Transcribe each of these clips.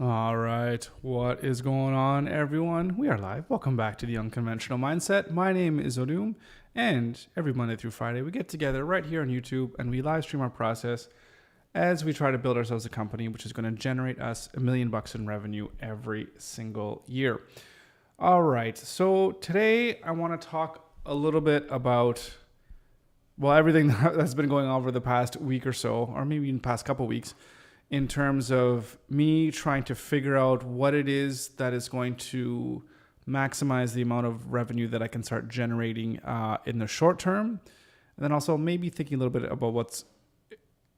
All right, what is going on, everyone? We are live. Welcome back to the Unconventional Mindset. My name is Odum, and every Monday through Friday, we get together right here on YouTube and we live stream our process as we try to build ourselves a company which is going to generate us $1 million in revenue every single year. All right, so today I want to talk a little bit about, everything that's been going on over the past week or so, or maybe even past couple weeks, in terms of me trying to figure out what it is that is going to maximize the amount of revenue that I can start generating in the short term. And then also maybe thinking a little bit about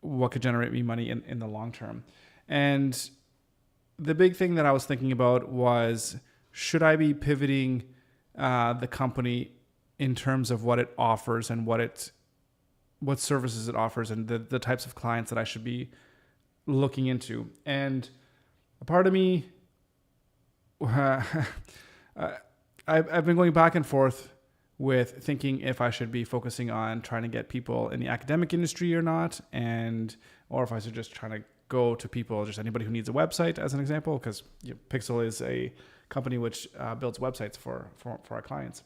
what could generate me money in the long term. And the big thing that I was thinking about was, should I be pivoting the company in terms of what it offers and what services it offers and the types of clients that I should be looking into. And a part of me, I've been going back and forth with thinking if I should be focusing on trying to get people in the academic industry or not, or if I should just trying to go to people, just anybody who needs a website, as an example, because Pixel is a company which builds websites for our clients.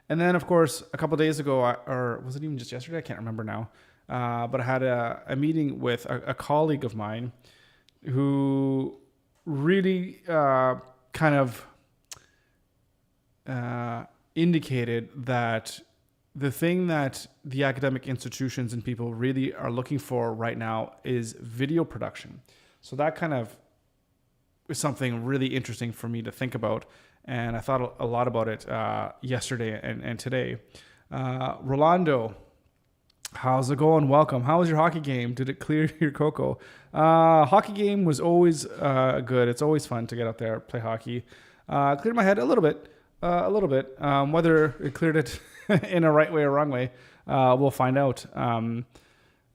And then, of course, a couple of days ago, or was it even just yesterday? I can't remember now. But I had a meeting with a colleague of mine who really kind of indicated that the thing that the academic institutions and people really are looking for right now is video production. So that kind of is something really interesting for me to think about. And I thought a lot about it yesterday and today. Rolando, how's it going? Welcome. How was your hockey game? Did it clear your cocoa? Hockey game was always good. It's always fun to get out there, play hockey. Cleared my head a little bit. Whether it cleared it in a right way or wrong way, we'll find out.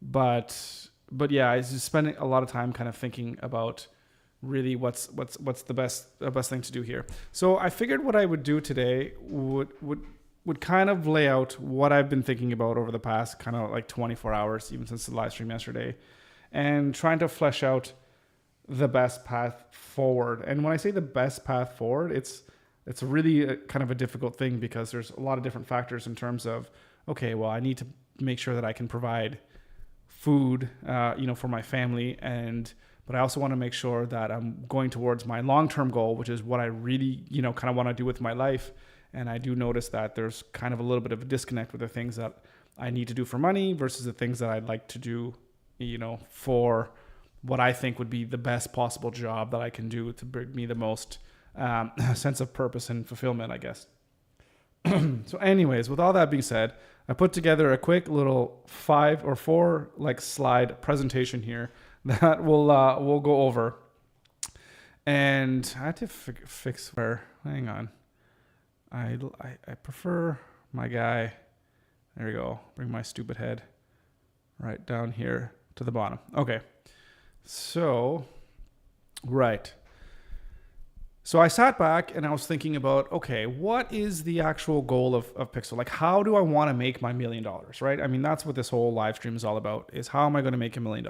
But yeah, I was just spending a lot of time kind of thinking about really what's the best thing to do here. So I figured what I would do today would kind of lay out what I've been thinking about over the past kind of like 24 hours, even since the live stream yesterday, and trying to flesh out the best path forward. And when I say the best path forward, it's really kind of a difficult thing because there's a lot of different factors in terms of, okay, well, I need to make sure that I can provide food, for my family, but I also want to make sure that I'm going towards my long-term goal, which is what I really, kind of want to do with my life. And I do notice that there's kind of a little bit of a disconnect with the things that I need to do for money versus the things that I'd like to do, for what I think would be the best possible job that I can do to bring me the most sense of purpose and fulfillment, I guess. So anyways, with all that being said, I put together a quick little 5 or 4 slide presentation here that we'll go over. And I had to fix where, hang on. I prefer my guy. There we go. Bring my stupid head right down here to the bottom. Okay. So, right. So I sat back and I was thinking about, okay, what is the actual goal of Pixel? Like, how do I want to make my $1 million, right? I mean, that's what this whole live stream is all about, is how am I going to make $1 million?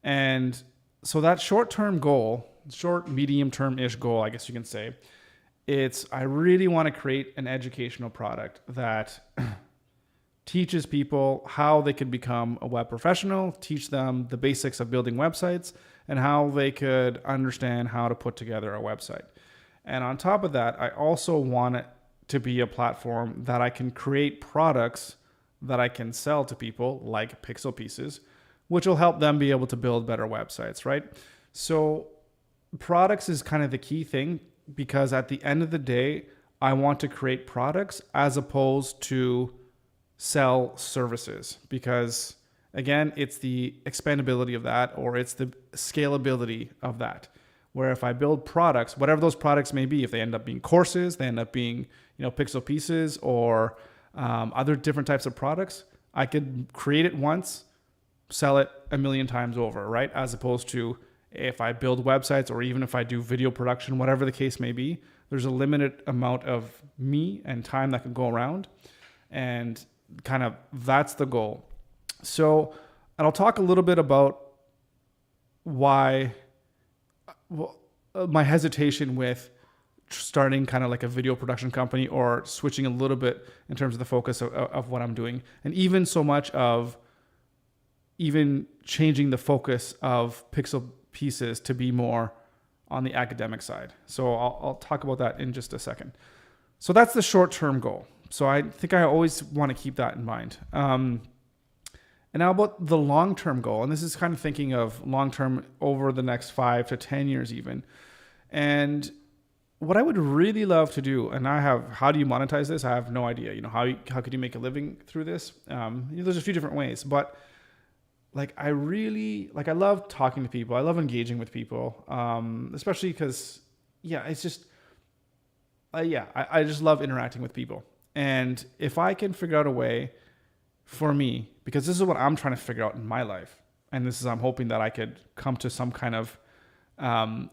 And so that short-term goal, short, medium-term-ish goal, I guess you can say, I really want to create an educational product that teaches people how they could become a web professional, teach them the basics of building websites, and how they could understand how to put together a website. And on top of that, I also want it to be a platform that I can create products that I can sell to people, like Pixel Pieces, which will help them be able to build better websites, right? So products is kind of the key thing, because at the end of the day, I want to create products as opposed to sell services, because again, it's the expandability of that, or it's the scalability of that, where if I build products, whatever those products may be, if they end up being courses, they end up being, Pixel Pieces or other different types of products, I could create it once, sell it 1 million times over, right? As opposed to if I build websites, or even if I do video production, whatever the case may be, there's a limited amount of me and time that can go around. And kind of that's the goal. So, and I'll talk a little bit about why my hesitation with starting kind of like a video production company or switching a little bit in terms of the focus of what I'm doing. And even so much of even changing the focus of Pixel Pieces to be more on the academic side. So I'll talk about that in just a second. So that's the short-term goal. So I think I always want to keep that in mind. And now about the long-term goal, and this is kind of thinking of long-term over the next 5 to 10 years even. And what I would really love to do, and how do you monetize this? I have no idea. How could you make a living through this? There's a few different ways, but I love talking to people. I love engaging with people, especially because, it's just, I just love interacting with people. And if I can figure out a way for me, because this is what I'm trying to figure out in my life, and I'm hoping that I could come to some kind of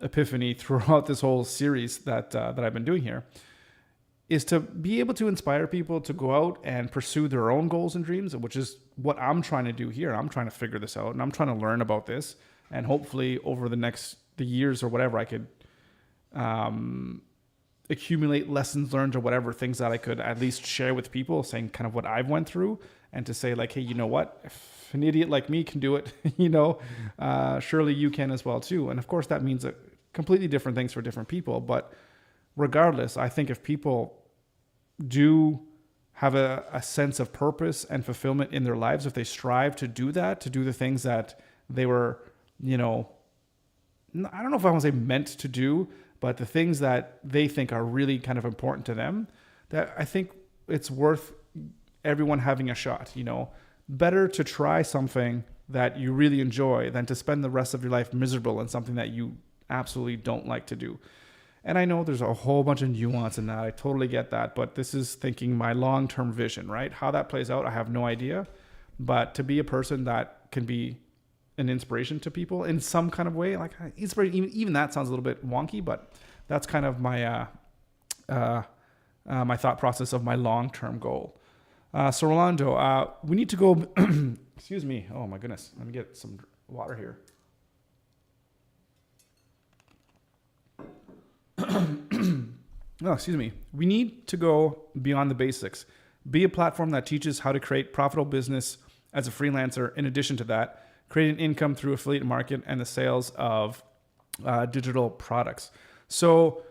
epiphany throughout this whole series that I've been doing here, is to be able to inspire people to go out and pursue their own goals and dreams, which is what I'm trying to do here. I'm trying to figure this out, and I'm trying to learn about this, and hopefully over the years or whatever, I could accumulate lessons learned or whatever, things that I could at least share with people, saying kind of what I've went through, and to say hey, you know what? If an idiot like me can do it, surely you can as well too. And of course that means completely different things for different people. But regardless, I think if people do have a sense of purpose and fulfillment in their lives, if they strive to do that, to do the things that they were, I don't know if I want to say meant to do, but the things that they think are really kind of important to them, that I think it's worth everyone having a shot. Better to try something that you really enjoy than to spend the rest of your life miserable in something that you absolutely don't like to do. And I know there's a whole bunch of nuance in that. I totally get that. But this is thinking my long-term vision, right? How that plays out, I have no idea. But to be a person that can be an inspiration to people in some kind of way, inspiration, even that sounds a little bit wonky, but that's kind of my my thought process of my long-term goal. So Rolando, we need to go, excuse me. Oh my goodness. Let me get some water here. Excuse me. We need to go beyond the basics. Be a platform that teaches how to create profitable business as a freelancer. In addition to that, create an income through affiliate market and the sales of digital products. So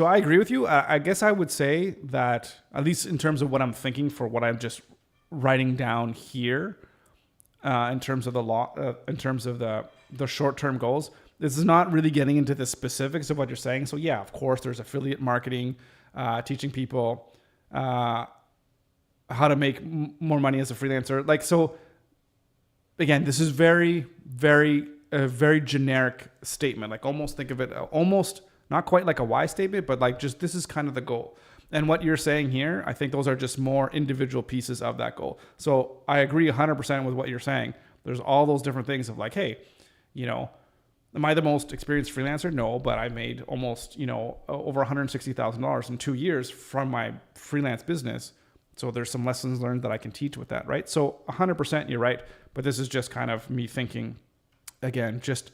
I agree with you. I guess I would say that, at least in terms of what I'm thinking for what I'm just writing down here, in terms of the short-term goals, this is not really getting into the specifics of what you're saying. So yeah, of course, there's affiliate marketing, teaching people how to make more money as a freelancer. So again, this is very, very, very generic statement. Almost think of it almost not quite like a why statement, but just this is kind of the goal. And what you're saying here, I think those are just more individual pieces of that goal. So I agree 100% with what you're saying. There's all those different things of hey, am I the most experienced freelancer? No, but I made almost, over $160,000 in 2 years from my freelance business. So there's some lessons learned that I can teach with that, right? So 100% you're right. But this is just kind of me thinking, again, just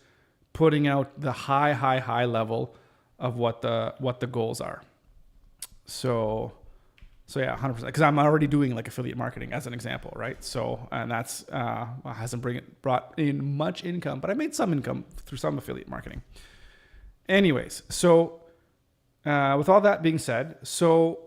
putting out the high level of what the goals are. So yeah, 100%. Because I'm already doing affiliate marketing as an example, right? So, and that's hasn't brought in much income, but I made some income through some affiliate marketing. Anyways, so with all that being said, so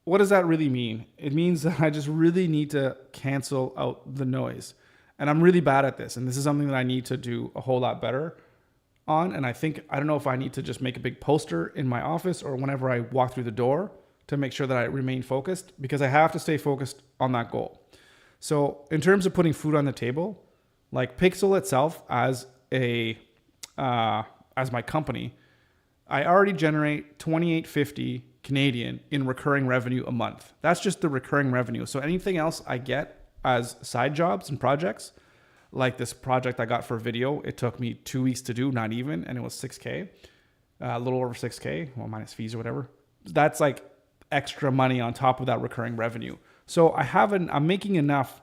what does that really mean? It means that I just really need to cancel out the noise. And I'm really bad at this. And this is something that I need to do a whole lot better on. And I don't know if I need to just make a big poster in my office or whenever I walk through the door to make sure that I remain focused, because I have to stay focused on that goal. So in terms of putting food on the table, Pixel itself as my company, I already generate $2,850 Canadian in recurring revenue a month. That's just the recurring revenue. So anything else I get as side jobs and projects, like this project I got for video, it took me 2 weeks to do, not even, and it was $6,000, a little over $6,000, well, minus fees or whatever. That's extra money on top of that recurring revenue. So I'm making enough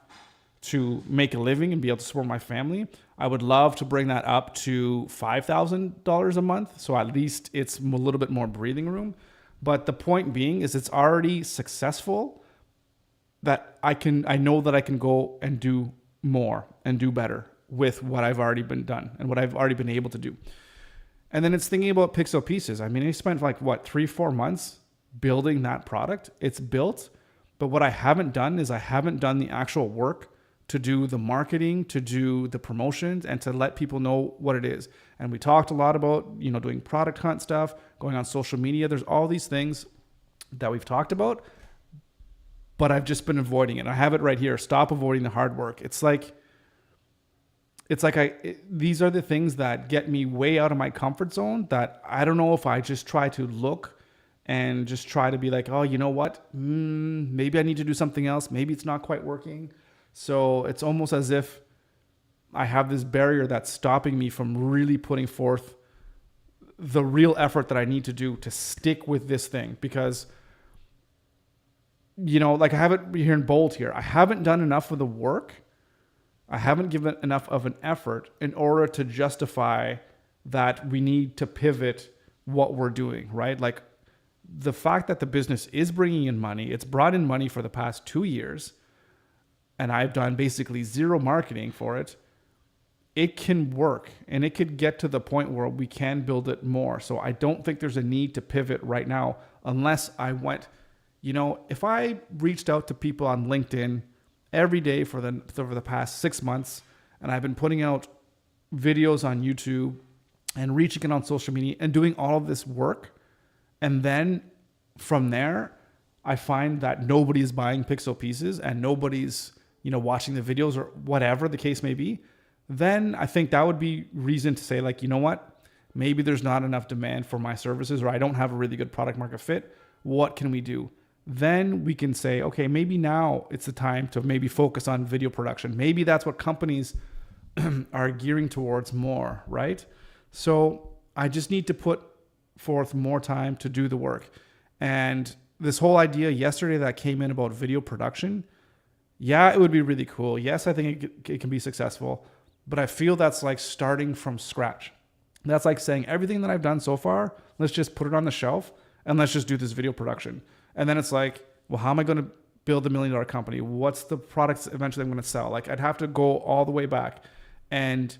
to make a living and be able to support my family. I would love to bring that up to $5,000 a month. So at least it's a little bit more breathing room. But the point being is it's already successful that I know that I can go and do more and do better with what I've already been done and what I've already been able to do. And then it's thinking about Pixel Pieces. I mean, I spent like 3-4 months building that product. It's built, but what I haven't done is I haven't done the actual work to do the marketing, to do the promotions, and to let people know what it is. And we talked a lot about, doing product hunt stuff, going on social media. There's all these things that we've talked about, but I've just been avoiding it. I have it right here. Stop avoiding the hard work. These are the things that get me way out of my comfort zone that I don't know if I just try to look and just try to be like, oh, you know what? Maybe I need to do something else. Maybe it's not quite working. So it's almost as if I have this barrier that's stopping me from really putting forth the real effort that I need to do to stick with this thing. Because, I have it here in bold here. I haven't done enough of the work. I haven't given enough of an effort in order to justify that we need to pivot what we're doing, right? Like the fact that the business is bringing in money, it's brought in money for the past 2 years, and I've done basically zero marketing for it. It can work and it could get to the point where we can build it more. So I don't think there's a need to pivot right now unless I went, if I reached out to people on LinkedIn every day for the past 6 months, and I've been putting out videos on YouTube and reaching out on social media and doing all of this work, and then from there, I find that nobody's buying Pixel Pieces and nobody's, watching the videos or whatever the case may be, then I think that would be reason to say like, you know what, maybe there's not enough demand for my services, or I don't have a really good product market fit. What can we do? Then we can say, okay, maybe now it's the time to maybe focus on video production. Maybe that's what companies are gearing towards more, right? So I just need to put forth more time to do the work. And this whole idea yesterday that came in about video production, yeah, it would be really cool. Yes, I think it can be successful, but I feel that's like starting from scratch. That's like saying everything that I've done so far, let's just put it on the shelf and let's just do this video production. And then it's like, well, how am I going to build $1 million company? What's the products eventually I'm going to sell? Like I'd have to go all the way back. And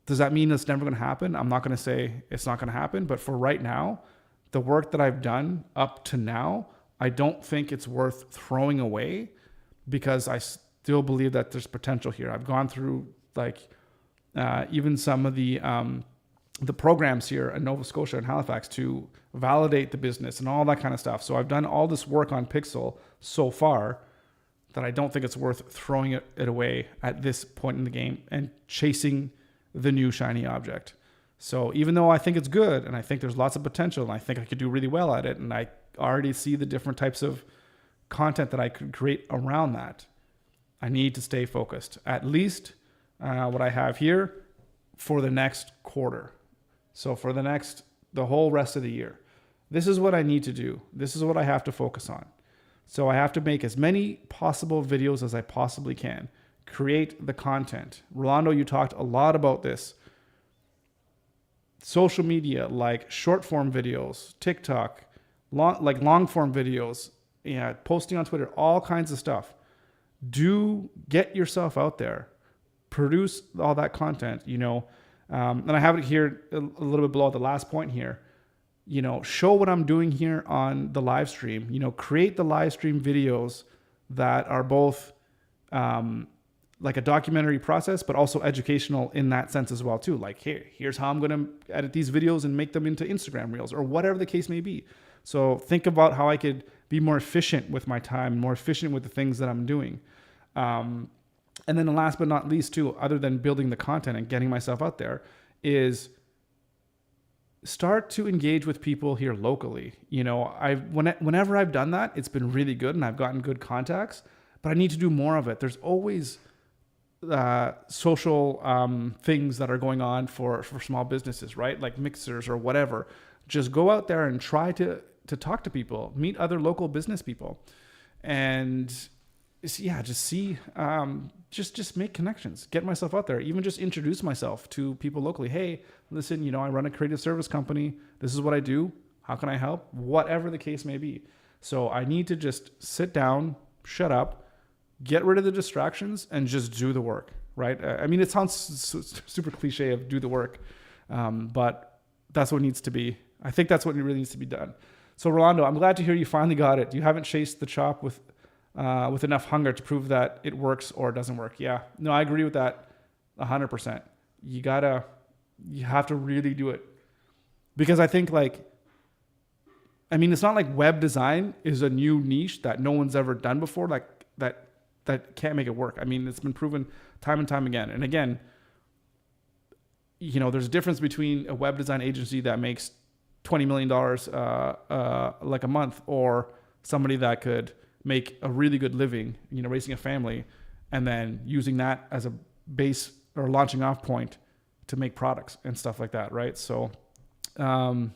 does that mean it's never going to happen? I'm not going to say it's not going to happen, but for right now, the work that I've done up to now, I don't think it's worth throwing away because I still believe that there's potential here. I've gone through even some of the programs here in Nova Scotia and Halifax to validate the business and all that kind of stuff. So I've done all this work on Pixel so far that I don't think it's worth throwing it away at this point in the game and chasing the new shiny object. So even though I think it's good and I think there's lots of potential and I think I could do really well at it, and I already see the different types of content that I could create around that, I need to stay focused. At least what I have here for the next quarter. So for the whole rest of the year, this is what I need to do. This is what I have to focus on. So I have to make as many possible videos as I possibly can. Create the content. Rolando, you talked a lot about this. Social media, like short form videos, TikTok, long form videos, posting on Twitter, all kinds of stuff. Get yourself out there. Produce all that content, and I have it here a little bit below the last point here. Show what I'm doing here on the live stream. Create the live stream videos that are both like a documentary process, but also educational in that sense as well too. Like, here's how I'm going to edit these videos and make them into Instagram Reels or whatever the case may be. So think about how I could be more efficient with my time, more efficient with the things that I'm doing. And then last but not least too, other than building the content and getting myself out there, is start to engage with people here locally. Whenever I've done that, it's been really good and I've gotten good contacts, but I need to do more of it. There's always social things that are going on for small businesses, right? Like mixers or whatever. Just go out there and try to talk to people, meet other local business people. And just see, just make connections, get myself out there, even just introduce myself to people locally. Hey, listen, I run a creative service company. This is what I do. How can I help? Whatever the case may be. So I need to just sit down, shut up, get rid of the distractions, and just do the work, right? I mean, it sounds super cliche of do the work, but that's what needs to be. I think that's what really needs to be done. So Rolando, I'm glad to hear you finally got it. You haven't chased the chop with enough hunger to prove that it works or doesn't work. Yeah, no, I agree with that 100%. You have to really do it, because I think it's not like web design is a new niche that no one's ever done before, like that can't make it work. I mean, it's been proven time and time again. And again, there's a difference between a web design agency that makes $20 million like a month, or somebody that could make a really good living, raising a family, and then using that as a base or launching off point to make products and stuff like that, right? So, here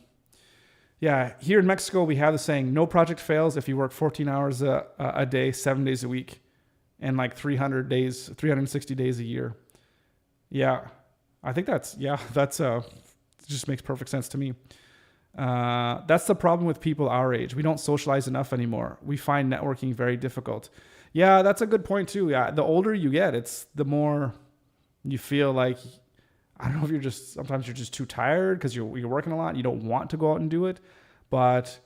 in Mexico, we have the saying, no project fails if you work 14 hours a day, 7 days a week, and like 360 days a year. Yeah, I think that's just makes perfect sense to me. That's the problem with people our age. We don't socialize enough anymore. We find networking very difficult. Yeah, that's a good point too. Yeah, the older you get, it's the more you feel like, I don't know if sometimes you're just too tired because you're working a lot and you don't want to go out and do it, but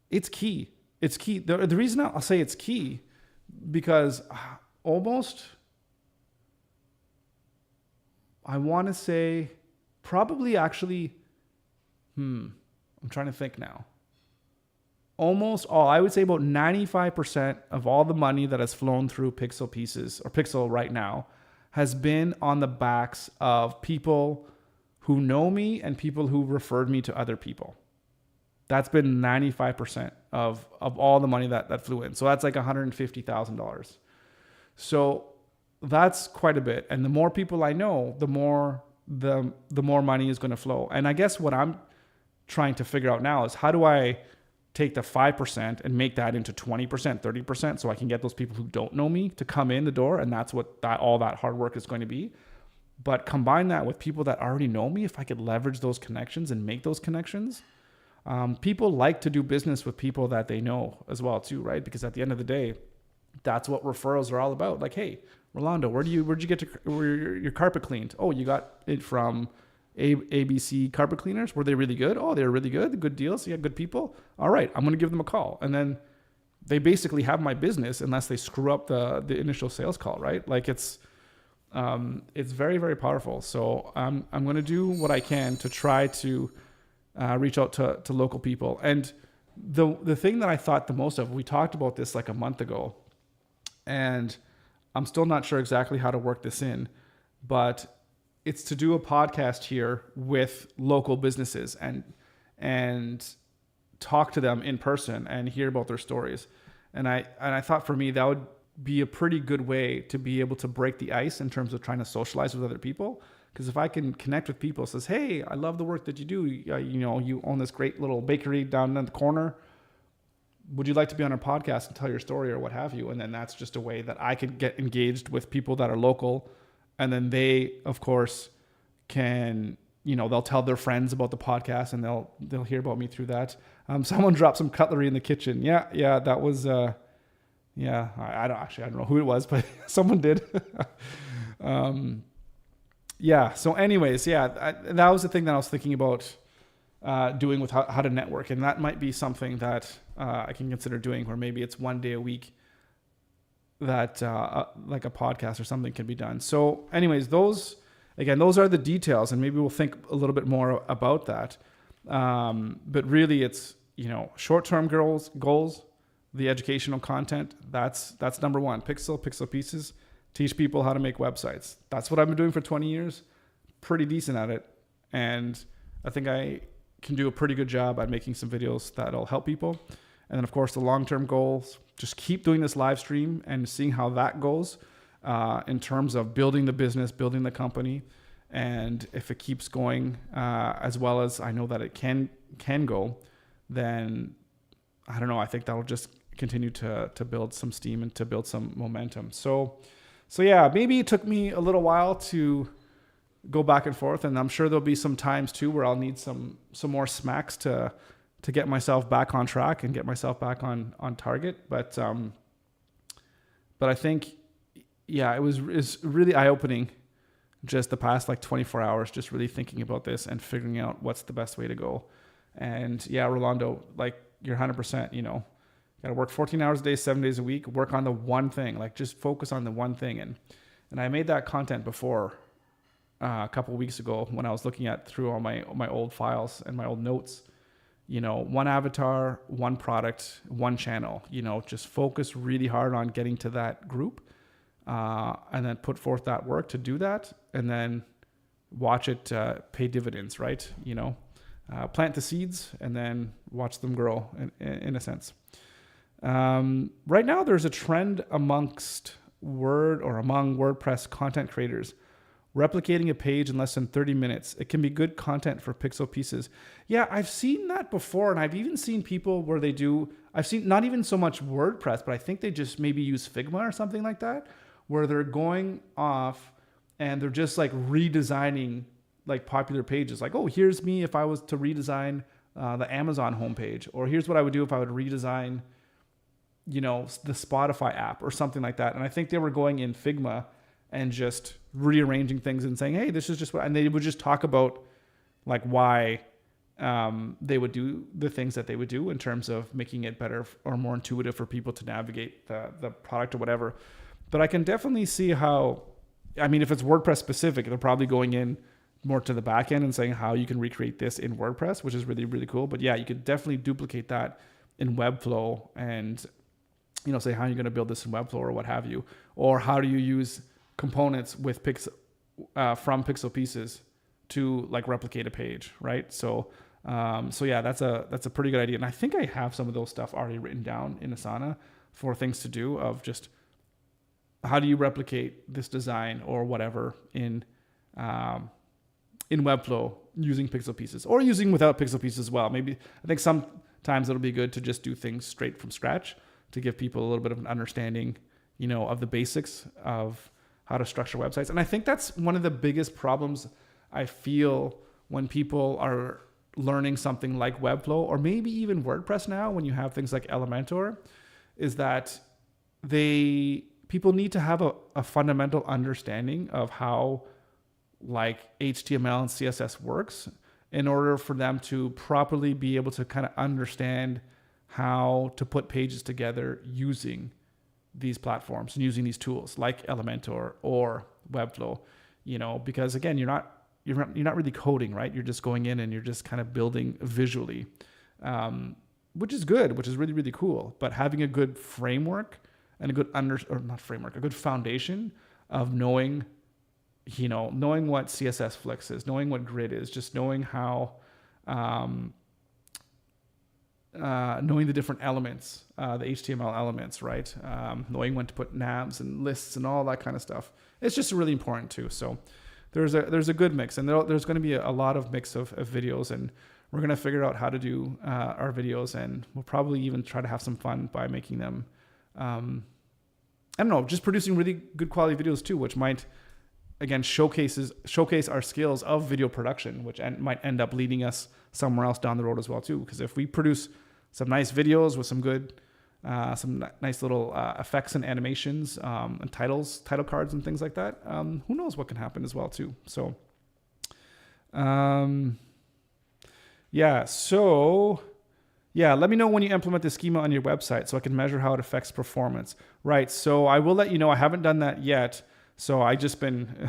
it's key. It's key. The reason I'll say it's key, because almost, I want to say probably actually, I'm trying to think now. Almost all, I would say about 95% of all the money that has flown through Pixel Pieces or Pixel right now has been on the backs of people who know me and people who referred me to other people. That's been 95% of all the money that flew in. So that's like $150,000. So that's quite a bit. And the more people I know, the more money is going to flow. And I guess what I'm trying to figure out now is, how do I take the 5% and make that into 20%, 30%, so I can get those people who don't know me to come in the door, and that's what all that hard work is going to be. But combine that with people that already know me, if I could leverage those connections and make those connections. People like to do business with people that they know as well too, right? Because at the end of the day, that's what referrals are all about. Like, hey, Rolando, where'd you get your carpet cleaned? Oh, you got it from ABC carpet cleaners. Were they really good? Oh, they were really good. Good deals. Yeah, good people. All right, I'm going to give them a call. And then they basically have my business unless they screw up the initial sales call, right? Like it's very, very powerful. So I'm going to do what I can to try to reach out to local people. And the thing that I thought the most of, we talked about this like a month ago, and I'm still not sure exactly how to work this in, but it's to do a podcast here with local businesses and talk to them in person and hear about their stories. And I thought for me, that would be a pretty good way to be able to break the ice in terms of trying to socialize with other people. Because if I can connect with people, says, hey, I love the work that you do. You own this great little bakery down in the corner. Would you like to be on our podcast and tell your story or what have you? And then that's just a way that I could get engaged with people that are local. And then they, of course, can, they'll tell their friends about the podcast, and they'll hear about me through that. Someone dropped some cutlery in the kitchen. Yeah, that was, I don't know who it was, but someone did. So anyways, that was the thing that I was thinking about doing with how to network. And that might be something that I can consider doing, where maybe it's 1 day a week that like a podcast or something can be done. So anyways, those are the details, and maybe we'll think a little bit more about that. But really it's, short-term goals, the educational content. That's number one. Pixel Pieces, teach people how to make websites. That's what I've been doing for 20 years. Pretty decent at it. And I think I can do a pretty good job at making some videos that'll help people. And then of course the long-term goals, just keep doing this live stream and seeing how that goes in terms of building the business, building the company. And if it keeps going as well as I know that it can go, then I don't know, I think that'll just continue to build some steam and to build some momentum. So yeah, maybe it took me a little while to go back and forth, and I'm sure there'll be some times too where I'll need some more smacks to get myself back on track and get myself back on target. But I think, yeah, it's really eye-opening just the past like 24 hours, just really thinking about this and figuring out what's the best way to go. And yeah, Rolando, like you're 100%, got to work 14 hours a day, 7 days a week, work on the one thing, like just focus on the one thing. And I made that content before a couple of weeks ago when I was looking through all my old files and my old notes, one avatar, one product, one channel, just focus really hard on getting to that group, and then put forth that work to do that. And then watch it pay dividends, right? Plant the seeds and then watch them grow in a sense. Right now, there's a trend among WordPress content creators replicating a page in less than 30 minutes. It can be good content for pixel pieces. Yeah, I've seen that before, and I've even seen people where I've seen not even so much WordPress, but I think they just maybe use Figma or something like that, where they're going off and they're just like redesigning like popular pages. Like, oh, here's me if I was to redesign the Amazon homepage, or here's what I would do if I would redesign the Spotify app or something like that. And I think they were going in Figma and just rearranging things and saying, hey, this is just what, and they would just talk about like why they would do the things that they would do in terms of making it better or more intuitive for people to navigate the product or whatever. But I can definitely see how, if it's WordPress specific, they're probably going in more to the back end and saying how you can recreate this in WordPress, which is really, really cool. But yeah, you could definitely duplicate that in WEBFLOW and, say how you're going to build this in WEBFLOW or what have you, or how do you use components with from pixel pieces to like replicate a page, right? So yeah, that's a pretty good idea. And I think I have some of those stuff already written down in Asana for things to do of just how do you replicate this design or whatever in WEBFLOW using pixel pieces or using without pixel pieces as well. Maybe I think sometimes it'll be good to just do things straight from scratch to give people a little bit of an understanding, of the basics of how to structure websites. And I think that's one of the biggest problems I feel when people are learning something like WEBFLOW or maybe even WordPress now, when you have things like Elementor, is that people need to have a fundamental understanding of how like HTML and CSS works in order for them to properly be able to kind of understand how to put pages together using these platforms and using these tools like Elementor or WEBFLOW, because again, you're not really coding, right? You're just going in and you're just kind of building visually, which is good, which is really, really cool. But having a good framework and a good a good foundation of knowing what CSS Flex is, knowing what grid is, just knowing how, knowing the different elements, the HTML elements, right? Knowing when to put navs and lists and all that kind of stuff. It's just really important too. So there's a good mix, and there's going to be a lot of mix of videos, and we're going to figure out how to do our videos, and we'll probably even try to have some fun by making them, I don't know, just producing really good quality videos too, which might, again, showcase our skills of video production, which might end up leading us somewhere else down the road as well too. Because if we produce some nice videos with some good, some nice little effects and animations and title cards and things like that, who knows what can happen as well too. So, let me know when you implement the schema on your website so I can measure how it affects performance. Right. So I will let you know. I haven't done that yet. So I've just been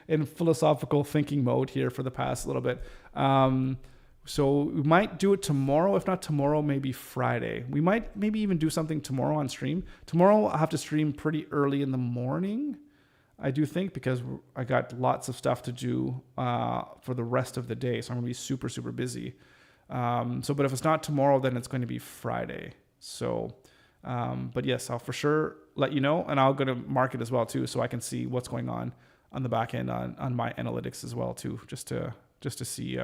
in philosophical thinking mode here for the past little bit. So we might do it tomorrow. If not tomorrow, maybe Friday. We might maybe even do something tomorrow on stream. Tomorrow I'll have to stream pretty early in the morning, I do think, because I got lots of stuff to do for the rest of the day. So I'm going to be super, super busy. But if it's not tomorrow, then it's going to be Friday. So, but yes, I'll for sure let you know, and I'll go to mark it as well too, so I can see what's going on the back end on my analytics as well too, just to see,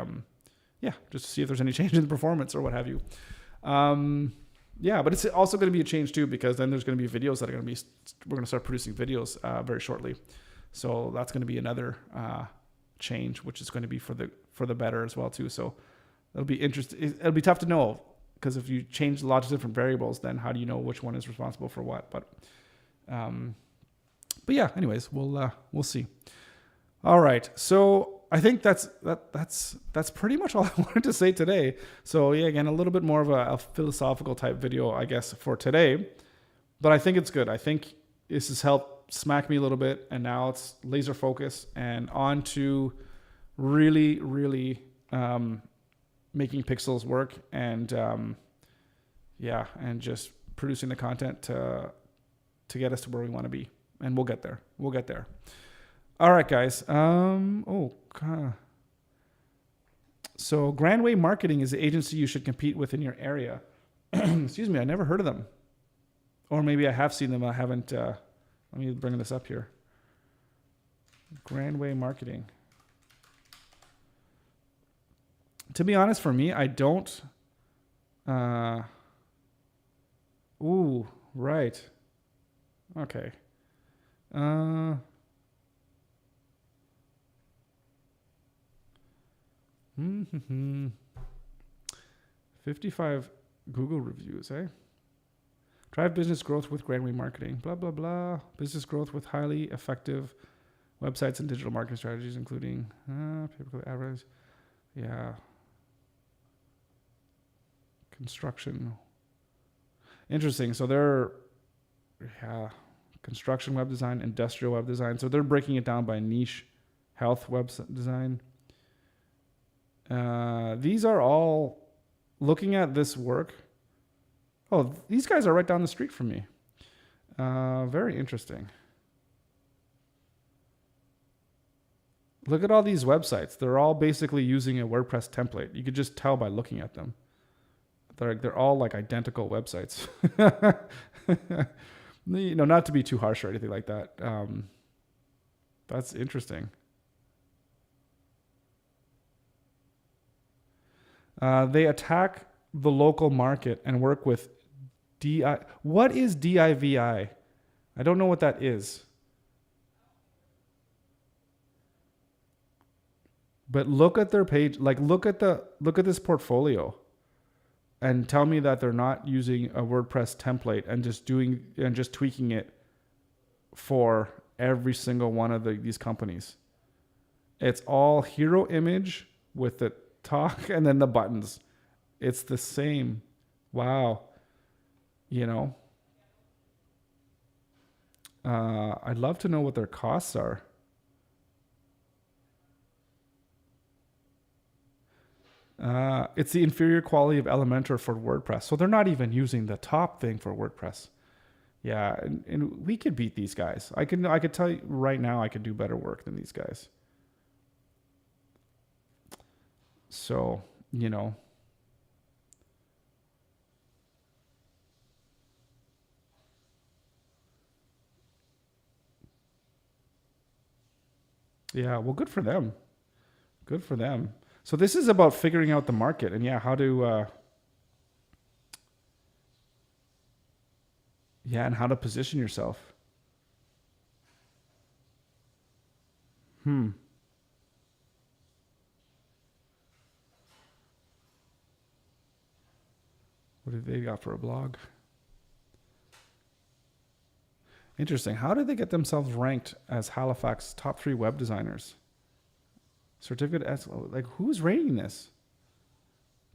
just to see if there's any change in the performance or what have you. Yeah, but it's also going to be a change too, because then there's going to be videos that are going to be, we're going to start producing videos very shortly. So that's going to be another change, which is going to be for the better as well too. So it'll be interesting. It'll be tough to know, because if you change lots of different variables, then how do you know which one is responsible for what? But yeah, anyways, we'll see. All right. So I think that's pretty much all I wanted to say today. So yeah, again, a little bit more of a philosophical type video, I guess, for today, but I think it's good. I think this has helped smack me a little bit, and now it's laser focus and on to really, really making Pixels work, and and just producing the content to get us to where we want to be, and we'll get there. We'll get there. All right, guys. So Grandway Marketing is the agency you should compete with in your area. Excuse me, I never heard of them. Or maybe I have seen them. I haven't. Let me bring this up here. Grandway Marketing. To be honest, for me, I don't. Ooh, right. Okay. 55 Google reviews, eh? Drive business growth with Grandway Marketing. Blah, blah, blah. Business growth with highly effective websites and digital marketing strategies, including pay-per-click advertising. Yeah. Construction. Interesting. So they're construction web design, industrial web design. So they're breaking it down by niche. Health web design. These are all, looking at this work. Oh, these guys are right down the street from me. Very interesting. Look at all these websites. They're all basically using a WordPress template. You could just tell by looking at them. They're all like identical websites. Not to be too harsh or anything like that. That's interesting. They attack the local market and work with DI. What is DIVI? I don't know what that is. But look at their page. Like look at this portfolio, and tell me that they're not using a WordPress template and just tweaking it for every single one of these companies. It's all hero image with the talk and then the buttons. It's the same. Wow. I'd love to know what their costs are. It's the inferior quality of Elementor for WordPress. So they're not even using the top thing for WordPress. Yeah, and we could beat these guys. I could tell you right now, I could do better work than these guys. So, yeah, well, good for them. Good for them. So this is about figuring out the market and how to, and how to position yourself. What do they got for a blog? Interesting. How did they get themselves ranked as Halifax top 3 web designers? Certificate as, like, who's rating this?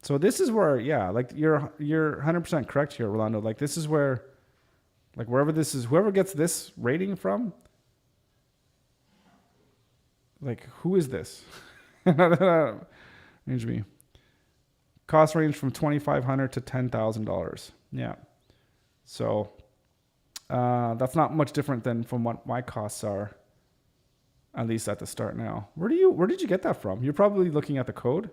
So this is where, like you're 100% correct here, Rolando. Like this is where, like wherever this is, whoever gets this rating from, like who is this? Range me. Cost range from $2,500 to $10,000. Yeah. So that's not much different than from what my costs are, at least at the start now. Where did you get that from? You're probably looking at the code.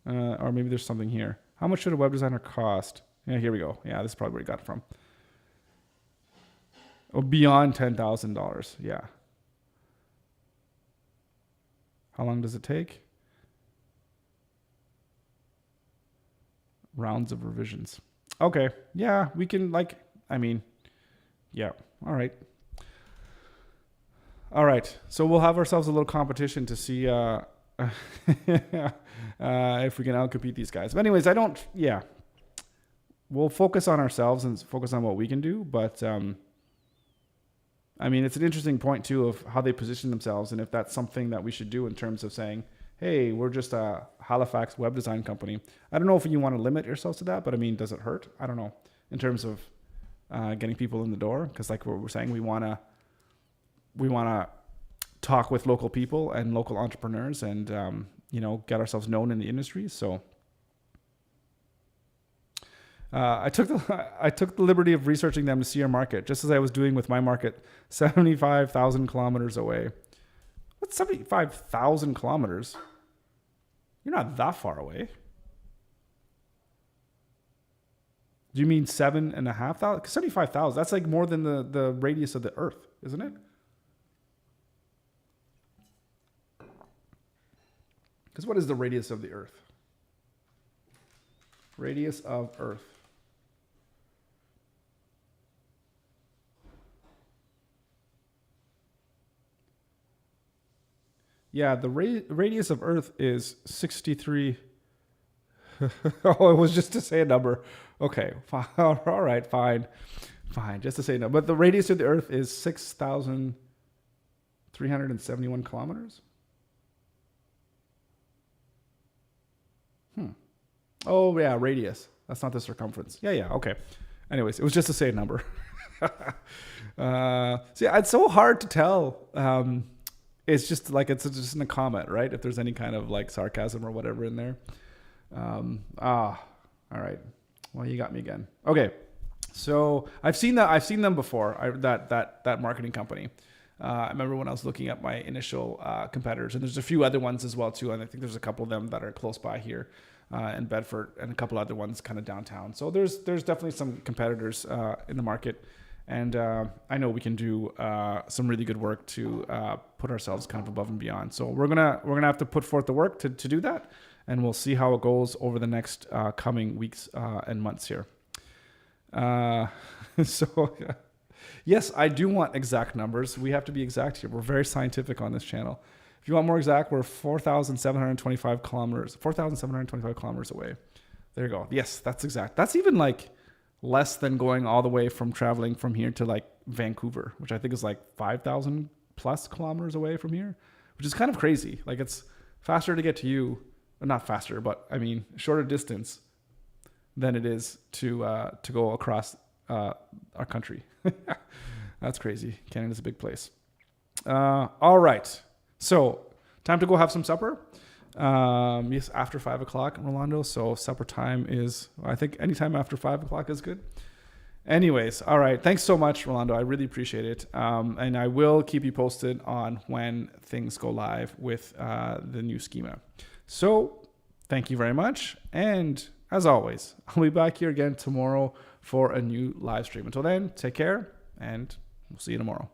Or maybe there's something here. How much should a web designer cost? Yeah, here we go. Yeah, this is probably where you got it from. Oh, beyond $10,000. Yeah. How long does it take? Rounds of revisions. Okay. Yeah, we can like, I mean, yeah. All right. All right. So we'll have ourselves a little competition to see if we can outcompete these guys. But anyways, yeah, we'll focus on ourselves and focus on what we can do. But I mean, it's an interesting point too of how they position themselves and if that's something that we should do in terms of saying, hey, we're just a Halifax web design company. I don't know if you want to limit yourselves to that, but I mean, does it hurt? I don't know in terms of getting people in the door. Because like what we're saying, we want to talk with local people and local entrepreneurs and, get ourselves known in the industry. So I took the liberty of researching them to see our market, just as I was doing with my market 75,000 kilometers away. What's 75,000 kilometers? You're not that far away. Do you mean 7,500? 75,000. That's like more than the radius of the Earth, isn't it? Because what is the radius of the Earth? Radius of Earth. Yeah, the radius of Earth is 63. Oh, it was just to say a number. Okay, fine. All right, fine. Just to say no. But the radius of the Earth is 6,371 kilometers. Oh, yeah, radius. That's not the circumference. Yeah, okay. Anyways, it was just to say a number. See, it's so hard to tell. It's just like, it's just in a comment, right? If there's any kind of like sarcasm or whatever in there. All right. Well, you got me again. Okay. So I've seen them before. That marketing company. I remember when I was looking at my initial competitors, and there's a few other ones as well too. And I think there's a couple of them that are close by here in Bedford, and a couple other ones kind of downtown. So there's definitely some competitors in the market, and I know we can do some really good work to put ourselves kind of above and beyond. So we're gonna have to put forth the work to do that, and we'll see how it goes over the next coming weeks and months here. So. Yes, I do want exact numbers. We have to be exact here. We're very scientific on this channel. If you want more exact, we're 4,725 kilometers away. There you go. Yes, that's exact. That's even like less than going all the way from traveling from here to like Vancouver, which I think is like 5,000 plus kilometers away from here, which is kind of crazy. Like it's faster to get to you, not faster, but I mean shorter distance than it is to go across our country. That's crazy. Canada's a big place. All right. So time to go have some supper. Yes, after 5 o'clock, Rolando. So supper time is, I think anytime after 5 o'clock is good. Anyways, all right. Thanks so much, Rolando. I really appreciate it. And I will keep you posted on when things go live with the new schema. So thank you very much. And as always, I'll be back here again tomorrow for a new live stream. Until then, take care, and we'll see you tomorrow.